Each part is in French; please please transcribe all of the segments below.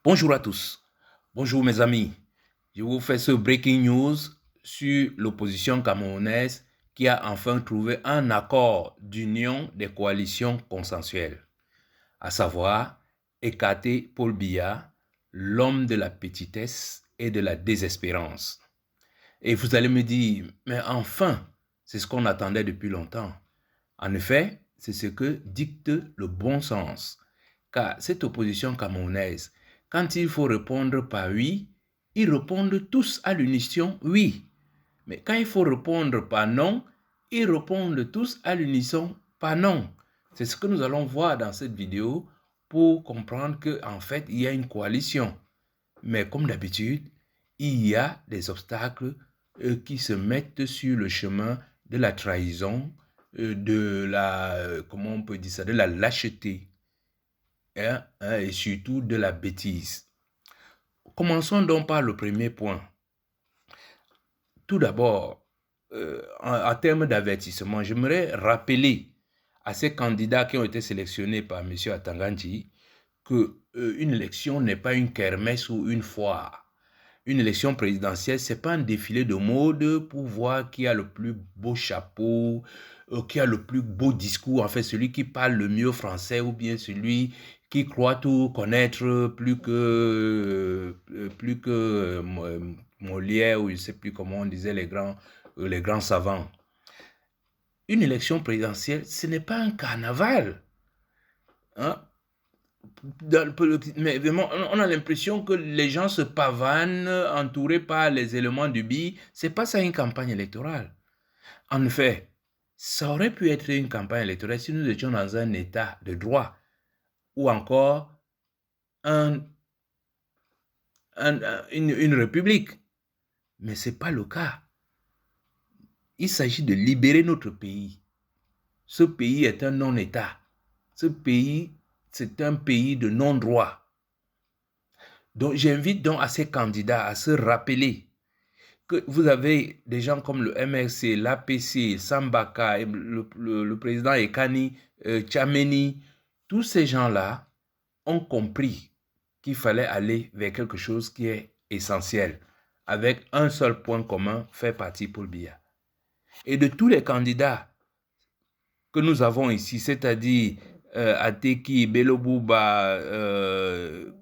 Bonjour à tous. Bonjour mes amis. Je vous fais ce breaking news sur l'opposition camerounaise qui a enfin trouvé un accord d'union des coalitions consensuelles, à savoir écarter Paul Biya, l'homme de la petitesse et de la désespérance. Et vous allez me dire, mais enfin, c'est ce qu'on attendait depuis longtemps. En effet, c'est ce que dicte le bon sens. Car cette opposition camerounaise, quand il faut répondre par oui, ils répondent tous à l'unisson oui. Mais quand il faut répondre par non, ils répondent tous à l'unisson par non. C'est ce que nous allons voir dans cette vidéo pour comprendre qu'en fait, il y a une coalition. Mais comme d'habitude, il y a des obstacles qui se mettent sur le chemin de la trahison, de la, comment on peut dire ça, de la lâcheté, et surtout de la bêtise. Commençons donc par le premier point. Tout d'abord, en termes d'avertissement, j'aimerais rappeler à ces candidats qui ont été sélectionnés par M. Atanganji qu'une élection n'est pas une kermesse ou une foire. Une élection présidentielle, ce n'est pas un défilé de mode pour voir qui a le plus beau chapeau, qui a le plus beau discours, en fait, celui qui parle le mieux français ou bien celui qui croit tout connaître plus que Molière ou je ne sais plus comment on disait les grands savants. Une élection présidentielle, ce n'est pas un carnaval. Hein? Mais vraiment, on a l'impression que les gens se pavanent entourés par les éléments du BI. C'est pas ça une campagne électorale. En effet, ça aurait pu être une campagne électorale si nous étions dans un état de droit ou encore une république. Mais ce n'est pas le cas. Il s'agit de libérer notre pays. Ce pays est un non-État. Ce pays, c'est un pays de non-droit. Donc, j'invite donc à ces candidats à se rappeler que vous avez des gens comme le MRC, l'APC, Sambaka, le président Ekani, Tchameni, tous ces gens-là ont compris qu'il fallait aller vers quelque chose qui est essentiel, avec un seul point commun, faire partie Paul Biya. Et de tous les candidats que nous avons ici, c'est-à-dire Ateki, Belobouba,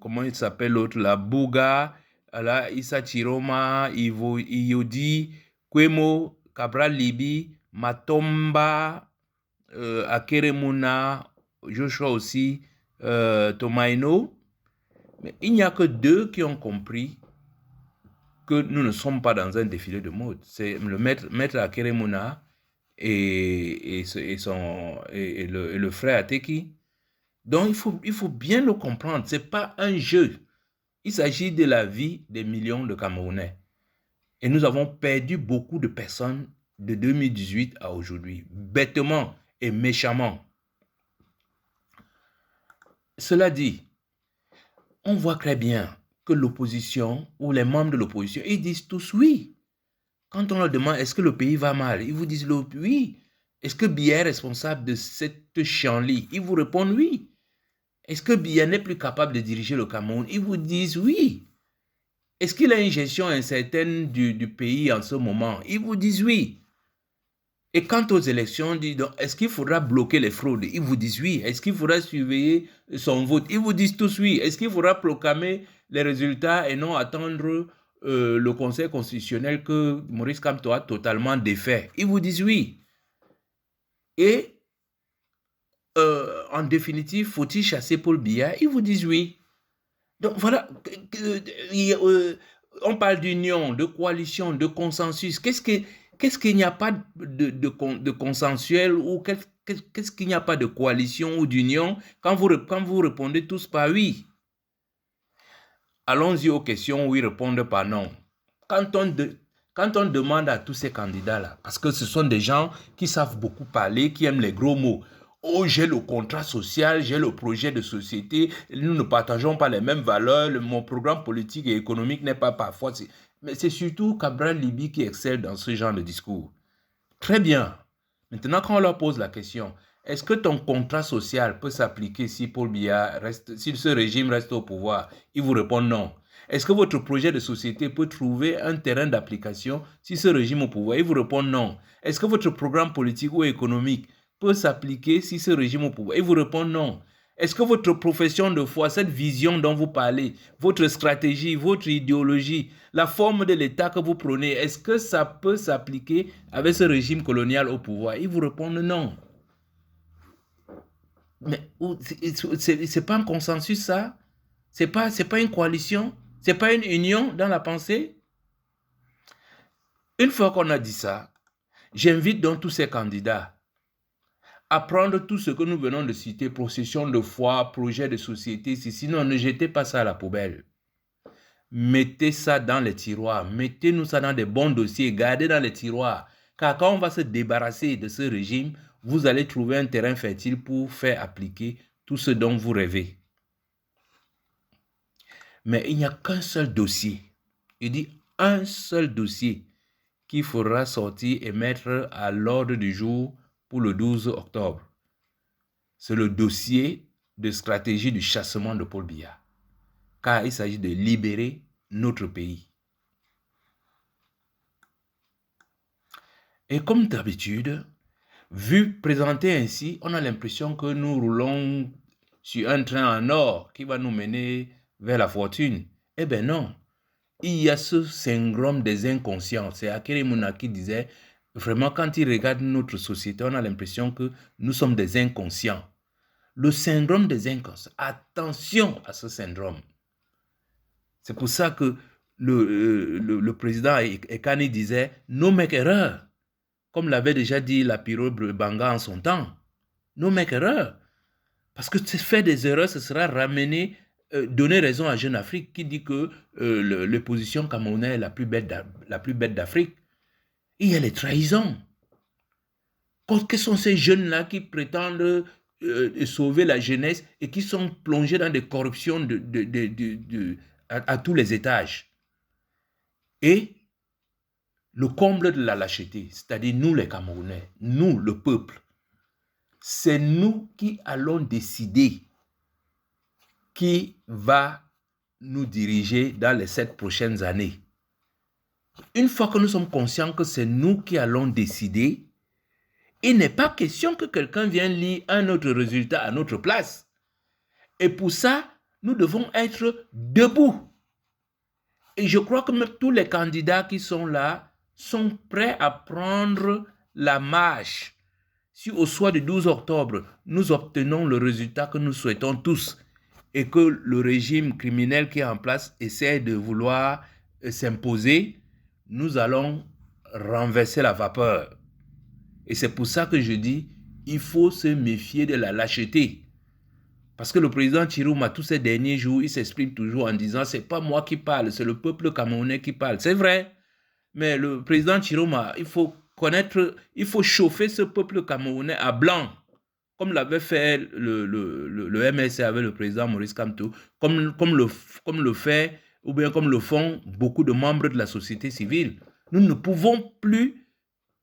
comment il s'appelle l'autre là, Bouga, là, Issa Chiroma, Iyodi, Kwemo, Cabral Libi, Matomba, Akeremuna, Joshua aussi, Tomaino. Mais il n'y a que deux qui ont compris que nous ne sommes pas dans un défilé de mode. C'est le maître Akeremuna et le frère Ateki. Donc, il faut bien le comprendre. Ce n'est pas un jeu. Il s'agit de la vie des millions de Camerounais. Et nous avons perdu beaucoup de personnes de 2018 à aujourd'hui, bêtement et méchamment. Cela dit, on voit très bien que l'opposition ou les membres de l'opposition, ils disent tous oui. Quand on leur demande est-ce que le pays va mal, ils vous disent oui. Est-ce que Biya est responsable de cette chienlit? Ils vous répondent oui. Est-ce que Biya n'est plus capable de diriger le Cameroun? Ils vous disent oui. Est-ce qu'il a une gestion incertaine du pays en ce moment? Ils vous disent oui. Et quant aux élections, est-ce qu'il faudra bloquer les fraudes? Ils vous disent oui. Est-ce qu'il faudra surveiller son vote? Ils vous disent tous oui. Est-ce qu'il faudra proclamer les résultats et non attendre le Conseil constitutionnel que Maurice Kamto a totalement défait? Ils vous disent oui. Et en définitive, faut-il chasser Paul Biya? Ils vous disent oui. Donc voilà, on parle d'union, de coalition, de consensus. Qu'est-ce qu'il n'y a pas de consensuel ou qu'est-ce qu'il n'y a pas de coalition ou d'union quand vous répondez tous par oui? Allons-y aux questions où ils répondent par non. Quand on demande à tous ces candidats-là, parce que ce sont des gens qui savent beaucoup parler, qui aiment les gros mots. Oh, j'ai le contrat social, j'ai le projet de société, nous ne partageons pas les mêmes valeurs, mon programme politique et économique n'est pas parfois... Mais c'est surtout Cabral Libi qui excelle dans ce genre de discours. Très bien. Maintenant, quand on leur pose la question, Est-ce que ton contrat social peut s'appliquer si Paul Biya reste, si ce régime reste au pouvoir? Il vous répond non. Est-ce que votre projet de société peut trouver un terrain d'application si ce régime est au pouvoir? Il vous répond non. Est-ce que votre programme politique ou économique peut s'appliquer si ce régime est au pouvoir? Il vous répond non. Est-ce que votre profession de foi, cette vision dont vous parlez, votre stratégie, votre idéologie, la forme de l'État que vous prenez, est-ce que ça peut s'appliquer avec ce régime colonial au pouvoir? Ils vous répondent non. Mais c'est pas un consensus, ça? C'est pas une coalition? C'est pas une union dans la pensée? Une fois qu'on a dit ça, j'invite donc tous ces candidats à prendre tout ce que nous venons de citer, procession de foi, projet de société, sinon ne jetez pas ça à la poubelle. Mettez ça dans les tiroirs, mettez-nous ça dans des bons dossiers, gardez dans les tiroirs. Car quand on va se débarrasser de ce régime, vous allez trouver un terrain fertile pour faire appliquer tout ce dont vous rêvez. Mais il n'y a qu'un seul dossier. Il dit un seul dossier qu'il faudra sortir et mettre à l'ordre du jour pour le 12 octobre. C'est le dossier de stratégie du chassement de Paul Biya. Car il s'agit de libérer notre pays. Et comme d'habitude, vu présenté ainsi, on a l'impression que nous roulons sur un train en or qui va nous mener vers la fortune. Eh bien non. Il y a ce syndrome des inconscients. C'est Akere Mouna qui disait, vraiment quand il regarde notre société, on a l'impression que nous sommes des inconscients. Le syndrome des inconscients. Attention à ce syndrome. C'est pour ça que le président Ekani disait « No make erreur », comme l'avait déjà dit la Piro Banga en son temps. « No make erreur ». Parce que faire des erreurs, ce sera ramener, donner raison à Jeune Afrique qui dit que l'opposition camerounaise est la plus bête d'Afrique. Il y a les trahisons. Quels sont ces jeunes-là qui prétendent sauver la jeunesse et qui sont plongés dans des corruptions à tous les étages? Et le comble de la lâcheté, c'est-à-dire nous les Camerounais, nous le peuple, c'est nous qui allons décider qui va nous diriger dans les 7 prochaines années. Une fois que nous sommes conscients que c'est nous qui allons décider, il n'est pas question que quelqu'un vienne lire un autre résultat à notre place. Et pour ça, nous devons être debout. Et je crois que même tous les candidats qui sont là sont prêts à prendre la marche. Si au soir du 12 octobre, nous obtenons le résultat que nous souhaitons tous et que le régime criminel qui est en place essaie de vouloir s'imposer, nous allons renverser la vapeur. Et c'est pour ça que je dis, il faut se méfier de la lâcheté. Parce que le président Chirouma, tous ces derniers jours, il s'exprime toujours en disant « c'est pas moi qui parle, c'est le peuple camerounais qui parle ». C'est vrai, mais le président Chirouma, il faut connaître, il faut chauffer ce peuple camerounais à blanc, comme l'avait fait le MSC avec le président Maurice Kamto, comme le fait, ou bien comme le font beaucoup de membres de la société civile. Nous ne pouvons plus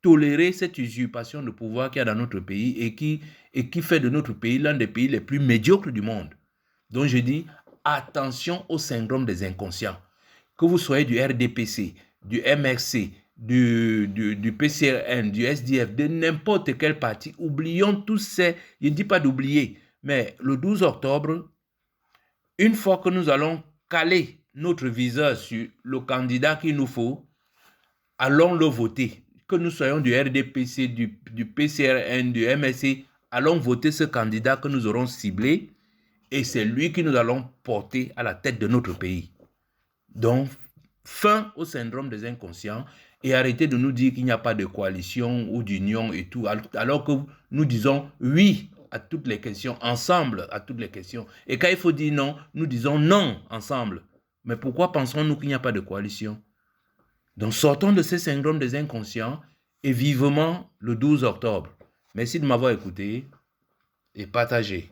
tolérer cette usurpation de pouvoir qu'il y a dans notre pays et qui fait de notre pays l'un des pays les plus médiocres du monde. Donc je dis, attention au syndrome des inconscients. Que vous soyez du RDPC, du MRC, du PCRN, du SDF, de n'importe quel parti, oublions tous ces... Je ne dis pas d'oublier, mais le 12 octobre, une fois que nous allons caler notre viseur sur le candidat qu'il nous faut, allons le voter. Que nous soyons du RDPC, du PCRN, du MSC, allons voter ce candidat que nous aurons ciblé et c'est lui que nous allons porter à la tête de notre pays. Donc, fin au syndrome des inconscients et arrêtez de nous dire qu'il n'y a pas de coalition ou d'union et tout, alors que nous disons oui à toutes les questions, ensemble à toutes les questions. Et quand il faut dire non, nous disons non ensemble. Mais pourquoi pensons-nous qu'il n'y a pas de coalition? Donc, sortons de ce syndrome des inconscients et vivement le 12 octobre. Merci de m'avoir écouté et partagé.